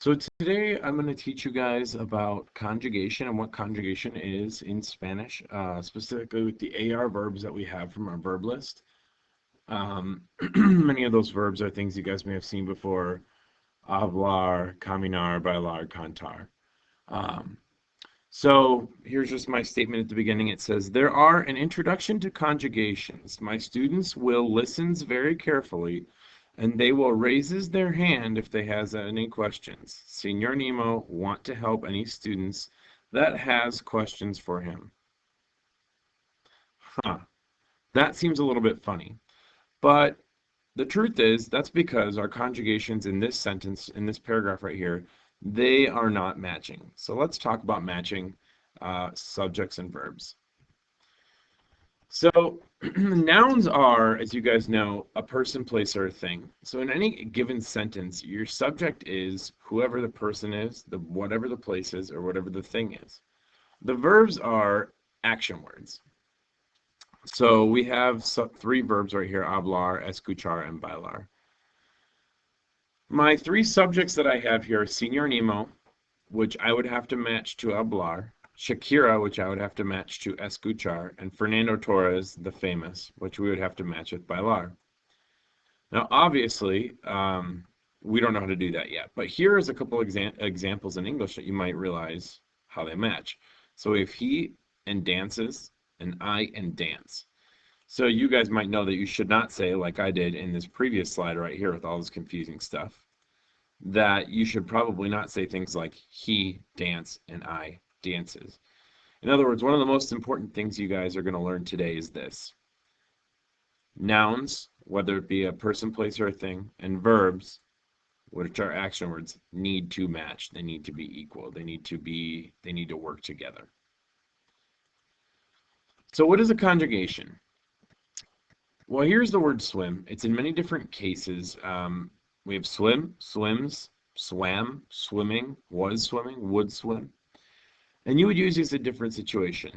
So today I'm going to teach you guys about conjugation and what conjugation is in Spanish, specifically with the AR verbs that we have from our verb list. Many of those verbs are things you guys may have seen before: hablar, caminar, bailar, cantar. Um, so here's just my statement at the beginning. It says, there are an introduction to conjugations. My students will listens very carefully and they will raises their hand if they has any questions. Senor Nemo want to help any students that has questions for him. Huh. That seems a little bit funny. But the truth is, that's because our conjugations in this sentence, in this paragraph right here, they are not matching. So let's talk about matching subjects and verbs. So nouns are, as you guys know, a person, place, or a thing. So in any given sentence, your subject is whoever the person is, whatever the place is, or whatever the thing is. The verbs are action words. So we have three verbs right here: hablar, escuchar, and bailar. My three subjects that I have here are Senor Nemo, which I would have to match to hablar; Shakira, which I would have to match to escuchar; and Fernando Torres, the famous, which we would have to match with bailar. Now, obviously, we don't know how to do that yet, but here is a couple examples in English that you might realize how they match. So if he and dances, and I and dance. So you guys might know that you should not say, like I did in this previous slide right here with all this confusing stuff, that you should probably not say things like he dance and I dances. In other words, one of the most important things you guys are going to learn today is this: nouns, whether it be a person, place, or a thing, and verbs, which are action words, need to match. They need to be equal. They need to work together. So what is a conjugation? Well, here's the word swim. It's in many different cases. We have swim, swims, swam, swimming, was swimming, would swim. And you would use these in different situations.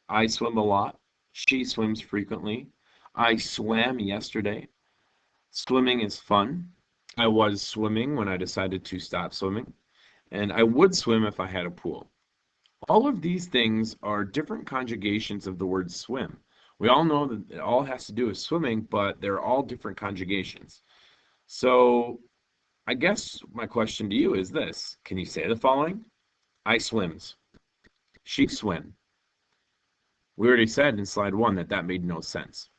I swim a lot. She swims frequently. I swam yesterday. Swimming is fun. I was swimming when I decided to stop swimming. And I would swim if I had a pool. All of these things are different conjugations of the word swim. We all know that it all has to do with swimming, but they're all different conjugations. So I guess my question to you is this: can you say the following? I swims. She swim. We already said in slide 1 that that made no sense.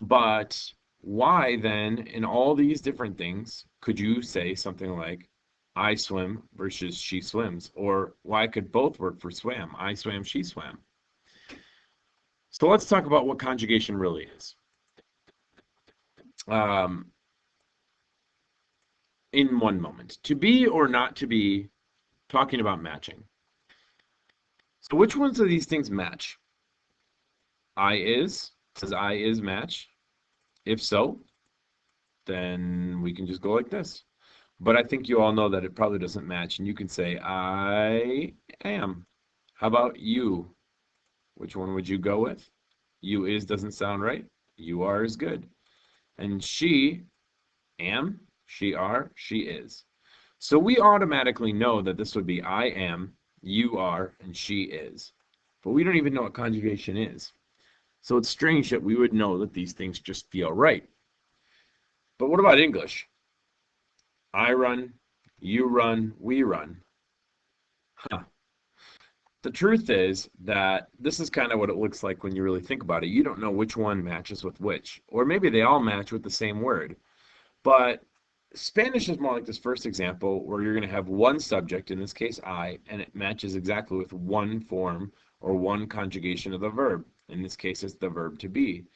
But why then, in all these different things, could you say something like I swim versus she swims? Or why could both work for swam? I swam, she swam. So let's talk about what conjugation really is. In one moment. To be or not to be, talking about matching. So which ones of these things match? I is, says I is match. If so, then we can just go like this. But I think you all know that it probably doesn't match, and you can say I am. How about you? Which one would you go with? You is doesn't sound right. You are is good. And she, am, she are, she is. So we automatically know that this would be I am, you are, and she is. But we don't even know what conjugation is. So it's strange that we would know that these things just feel right. But what about English? I run, you run, we run. Huh. The truth is that this is kind of what it looks like when you really think about it. You don't know which one matches with which, or maybe they all match with the same word. But Spanish is more like this first example where you're going to have one subject, in this case I, and it matches exactly with one form or one conjugation of the verb. In this case, it's the verb to be.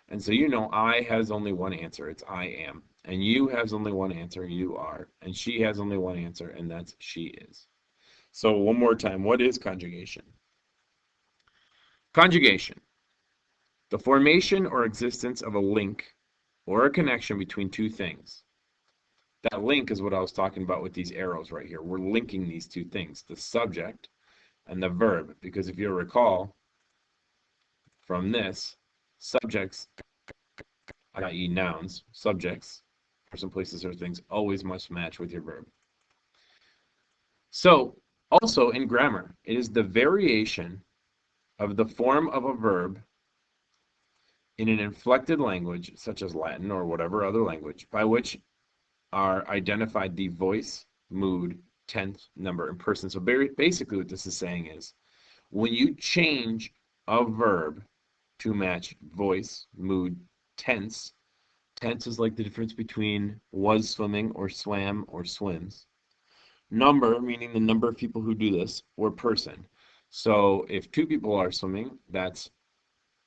And so you know I has only one answer, it's I am. And you has only one answer, you are. And she has only one answer, and that's she is. So one more time, what is conjugation? Conjugation: the formation or existence of a link or a connection between two things. That link is what I was talking about with these arrows right here. We're linking these two things, the subject and the verb, because if you recall from this, subjects, i.e. nouns, subjects, Person, places, or things always must match with your verb. So, also in grammar, it is the variation of the form of a verb in an inflected language, such as Latin or whatever other language, by which are identified the voice, mood, tense, number, and person. So basically what this is saying is, when you change a verb to match voice, mood, tense, tense is like the difference between was swimming or swam or swims. Number, meaning the number of people who do this, or person. So if two people are swimming, that's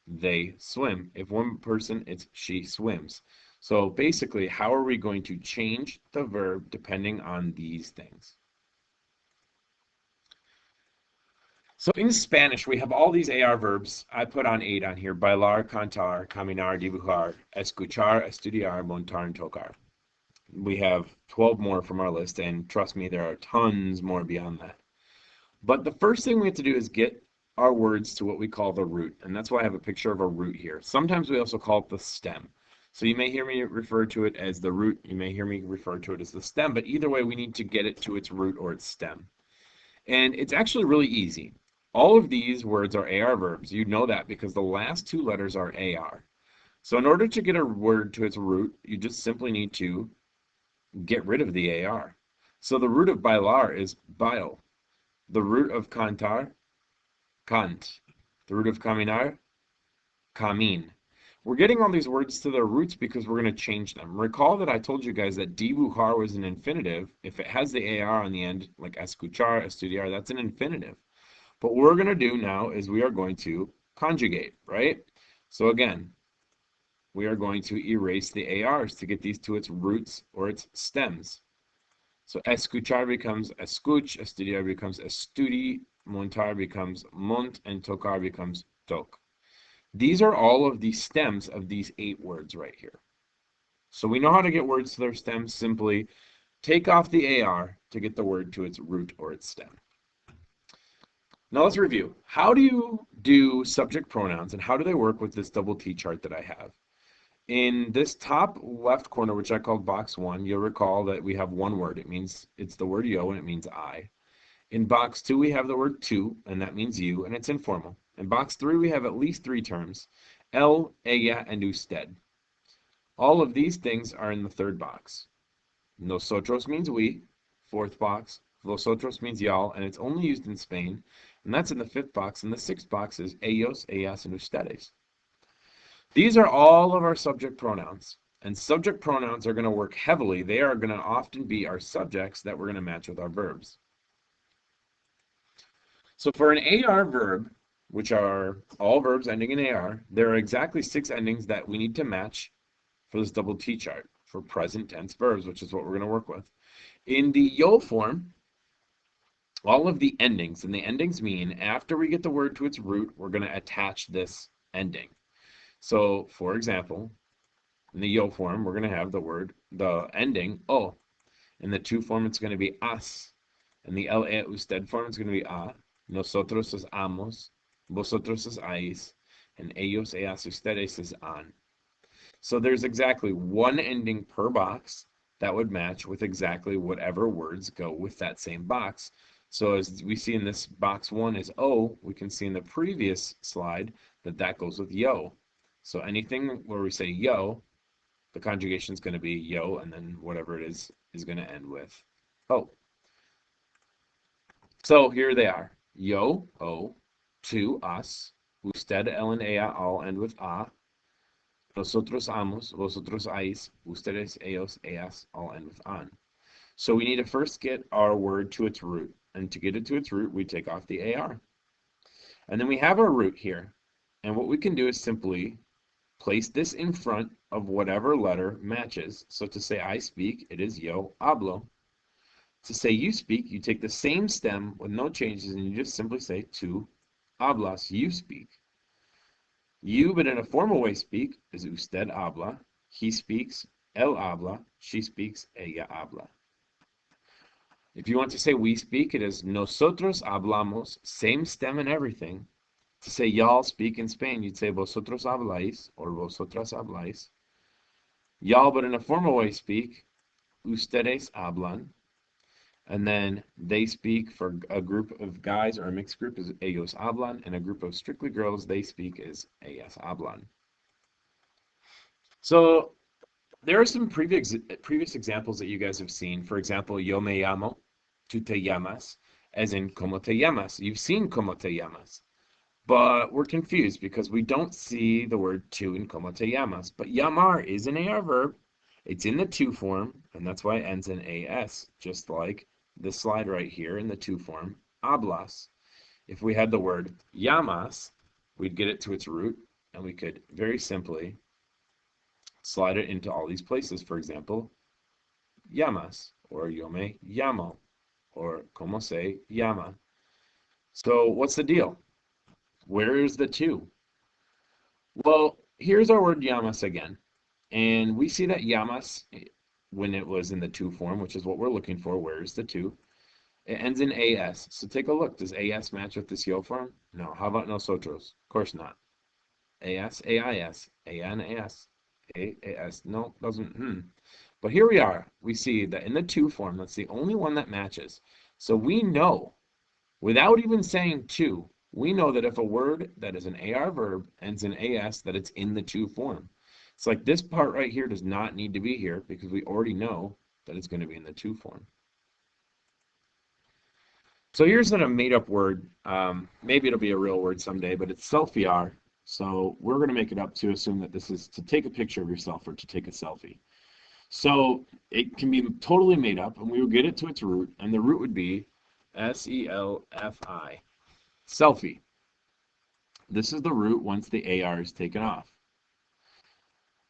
they swim. If one person, it's she swims. So basically, how are we going to change the verb depending on these things? So in Spanish, we have all these AR verbs. I put on 8 on here: bailar, cantar, caminar, dibujar, escuchar, estudiar, montar, and tocar. We have 12 more from our list, and trust me, there are tons more beyond that. But the first thing we have to do is get our words to what we call the root, and that's why I have a picture of a root here. Sometimes we also call it the stem. So you may hear me refer to it as the root, you may hear me refer to it as the stem, but either way, we need to get it to its root or its stem. And it's actually really easy. All of these words are AR verbs. You know that because the last two letters are AR. So in order to get a word to its root, you just simply need to get rid of the AR. So the root of bailar is bail. The root of cantar, cant. The root of caminar, camin. We're getting all these words to their roots because we're going to change them. Recall that I told you guys that dibujar was an infinitive. If it has the AR on the end, like escuchar, estudiar, that's an infinitive. But what we're going to do now is we are going to conjugate, right? So again, we are going to erase the ARs to get these to its roots or its stems. So escuchar becomes escuch, estudiar becomes estudi, montar becomes mont, and tocar becomes tok. These are all of the stems of these 8 words right here. So we know how to get words to their stems. Simply take off the AR to get the word to its root or its stem. Now let's review. How do you do subject pronouns and how do they work with this double T chart that I have? In this top left corner, which I called box 1, you'll recall that we have one word. It means it's the word yo and it means I. In box 2, we have the word tu, and that means you, and it's informal. In box 3, we have at least 3 terms: el, ella, and usted. All of these things are in the third box. Nosotros means we. Fourth box. Vosotros means y'all, and it's only used in Spain. And that's in the 5th box. And the 6th box is ellos, ellas, and ustedes. These are all of our subject pronouns. And subject pronouns are going to work heavily. They are going to often be our subjects that we're going to match with our verbs. So for an AR verb, which are all verbs ending in AR, there are exactly 6 endings that we need to match for this double T chart for present tense verbs, which is what we're going to work with. In the yo form, all of the endings, and the endings mean after we get the word to its root, we're going to attach this ending. So, for example, in the yo form, we're going to have the ending o. In the tu form, it's going to be as. In the el, e, usted form, it's going to be a. Nosotros es amos. Vosotros es ais. And ellos, ellas, ustedes is an. So there's exactly one ending per box that would match with exactly whatever words go with that same box. So as we see in this box 1 is O, we can see in the previous slide that that goes with yo. So anything where we say yo, the conjugation is going to be yo, and then whatever it is going to end with O. So here they are. Yo, O, to, us, usted, el, and ella all end with a. Nosotros amos, vosotros ais, ustedes, ellos, ellas all end with an. So we need to first get our word to its root. And to get it to its root, we take off the AR. And then we have our root here. And what we can do is simply place this in front of whatever letter matches. So to say I speak, it is yo hablo. To say you speak, you take the same stem with no changes and you just simply say tu hablas, you speak. You, but in a formal way, speak is usted habla. He speaks, él habla. She speaks, ella habla. If you want to say we speak, it is nosotros hablamos, same stem and everything. To say y'all speak in Spain, you'd say vosotros habláis or vosotras habláis. Y'all, but in a formal way, speak. Ustedes hablan. And then they speak for a group of guys or a mixed group is ellos hablan, and a group of strictly girls they speak is ellas hablan. So there are some previous examples that you guys have seen. For example, yo me llamo, tú te llamas, as in como te llamas. You've seen como te llamas, but we're confused because we don't see the word tú in como te llamas. But llamar is an AR verb. It's in the to form, and that's why it ends in AS, just like this slide right here in the to form, hablas. If we had the word llamas, we'd get it to its root, and we could very simply slide it into all these places. For example, llamas, or yo me llamo, or como se llama. So what's the deal? Where is the to? Well, here's our word llamas again. And we see that llamas, when it was in the to form, which is what we're looking for, where is the to? It ends in AS. So take a look. Does AS match with this yo form? No. How about nosotros? Of course not. AS, AIS, AN, AS, AAS. No, doesn't. But here we are. We see that in the to form, that's the only one that matches. So we know, without even saying to, we know that if a word that is an AR verb ends in AS, that it's in the to form. It's like this part right here does not need to be here because we already know that it's going to be in the to form. So here's a made-up word. Maybe it'll be a real word someday, but it's selfie-ar. So we're going to make it up to assume that this is to take a picture of yourself or to take a selfie. So it can be totally made up, and we will get it to its root, and the root would be S-E-L-F-I, selfie. This is the root once the AR is taken off.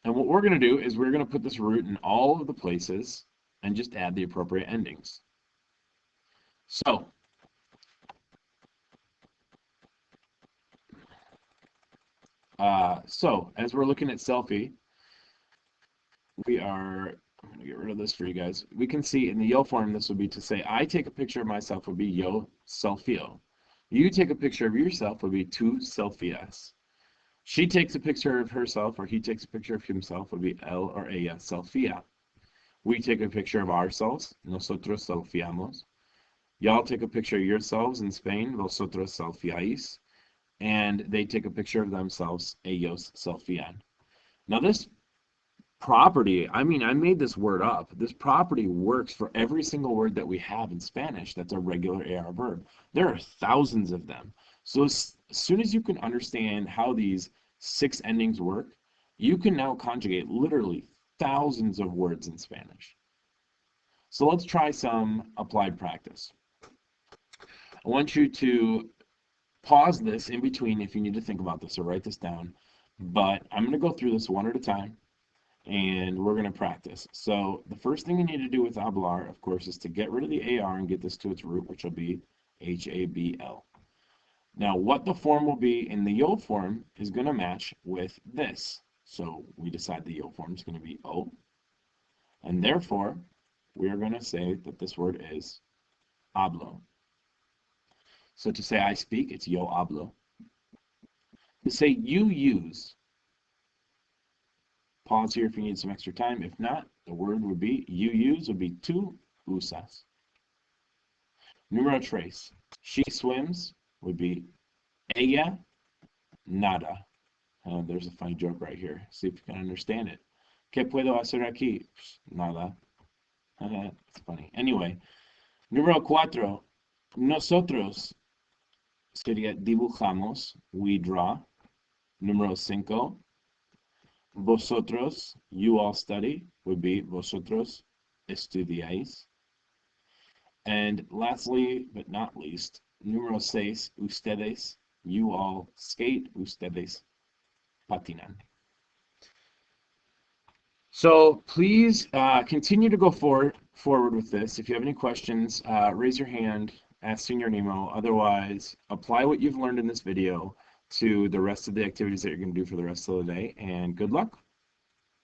And what we're going to do is we're going to put this root in all of the places and just add the appropriate endings. So as we're looking at selfie, I'm going to get rid of this for you guys. We can see in the yo form, this would be to say, I take a picture of myself would be yo selfio. You take a picture of yourself would be tú selfías. She takes a picture of herself, or he takes a picture of himself would be él or ella selfía. We take a picture of ourselves, nosotros selfiamos. Y'all take a picture of yourselves in Spain, vosotros selfiáis. And they take a picture of themselves, ellos selfían. Now this property, I made this word up. This property works for every single word that we have in Spanish that's a regular AR verb. There are thousands of them. So as soon as you can understand how these 6 endings work, you can now conjugate literally thousands of words in Spanish. So let's try some applied practice. I want you to pause this in between if you need to think about this or write this down. But I'm going to go through this one at a time, and we're going to practice. So the first thing you need to do with hablar, of course, is to get rid of the AR and get this to its root, which will be HABL. Now, what the form will be in the yo form is going to match with this. So we decide the yo form is going to be O. And therefore, we are going to say that this word is hablo. So to say I speak, it's yo hablo. To say you use, pause here if you need some extra time. If not, the word would be, you use would be tú usas. Número 3. She swims would be ella nada. There's a funny joke right here. See if you can understand it. ¿Qué puedo hacer aquí? Nada. It's funny. Anyway, número 4. Nosotros sería dibujamos, we draw. Número 5. Vosotros, you all study, would be vosotros estudiáis. And lastly, but not least, número 6, ustedes, you all skate, ustedes patinan. So please continue to go forward with this. If you have any questions, raise your hand, ask Senior Nemo. Otherwise, apply what you've learned in this video to the rest of the activities that you're going to do for the rest of the day, and good luck.